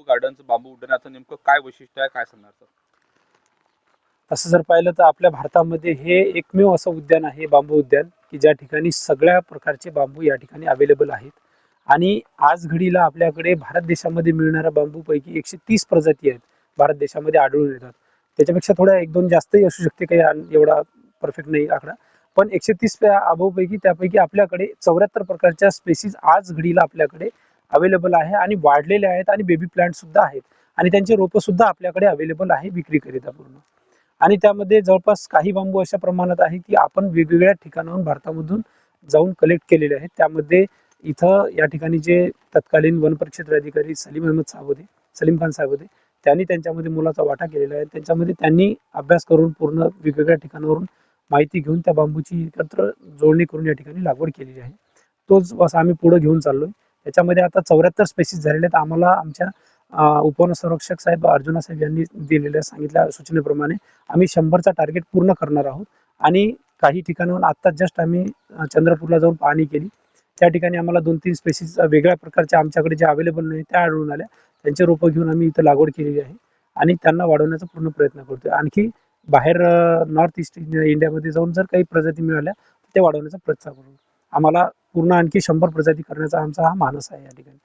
गार्डनचं बांबू उद्यानाचं नेमकं काय वैशिष्ट्य आहे, काय सांगणार सर? असं जर पाहिलं तर आपल्या भारतामध्ये हे एकमेव असं उद्यान आहे, बांबू उद्यान, की ज्या ठिकाणी सगळ्या प्रकारचे बांबू या ठिकाणी अवेलेबल आहेत. आणि आज घडीला आपल्याकडे भारत देशामध्ये मिळणाऱ्या बांबूपैकी 130 प्रजाती आहेत, भारत देशामध्ये आढळून येतात. त्याच्यापेक्षा थोड्या 1-2 जास्तही असू शकते, काही एवढा परफेक्ट नाही आकडा. पण 130 अबोव त्यापैकी आपल्याकडे 74 प्रकारच्या स्पेसीज आज घडीला आपल्याकडे अवेलेबल आहे आणि वाढलेले आहेत आणि बेबी प्लांट सुद्धा आहेत. आणि त्यांचे रोपं सुद्धा आपल्याकडे अवेलेबल आहे विक्रीकरिता पूर्ण. आणि त्यामध्ये जवळपास काही बांबू अशा प्रमाणात आहे की आपण वेगवेगळ्या ठिकाणाहून भारतामधून जाऊन कलेक्ट केलेले आहेत. त्यामध्ये इथं या ठिकाणी जे तत्कालीन वनपरिक्षेत्र अधिकारी सलीम खान साहेब होते, त्यांनी त्यांच्यामध्ये मोलाचा वाटा केलेला आहे. त्यांच्यामध्ये त्यांनी अभ्यास करून पूर्ण वेगवेगळ्या ठिकाणावरून माहिती घेऊन त्या बांबूची एकत्र जोडणी करून या ठिकाणी लागवड केलेली आहे. तोच असं आम्ही पुढे घेऊन चाललोय. त्याच्यामध्ये आता 74 स्पेसीस झालेले आहेत. आम्हाला आमच्या उपवन संरक्षक साहेब अर्जुना साहेब यांनी दिलेल्या सांगितल्या सूचनेप्रमाणे आम्ही 100चा टार्गेट पूर्ण करणार आहोत. आणि काही ठिकाणाहून आता जस्ट आम्ही चंद्रपूरला जाऊन पाहणी केली. त्या ठिकाणी आम्हाला 2-3 स्पेसीस वेगळ्या प्रकारच्या आमच्याकडे जे अवेलेबल नाही त्या आढळून आल्या. त्यांचे रोपं घेऊन आम्ही इथं लागवड केलेली आहे आणि त्यांना वाढवण्याचा पूर्ण प्रयत्न करतोय. आणखी बाहेर नॉर्थ ईस्ट इंडियामध्ये जाऊन जर काही प्रजाती मिळाल्या तर ते वाढवण्याचा प्रयत्न करू. आम्हाला पूर्ण आणखी 100 प्रजाती करण्याचा आमचा हा मानस आहे या ठिकाणी.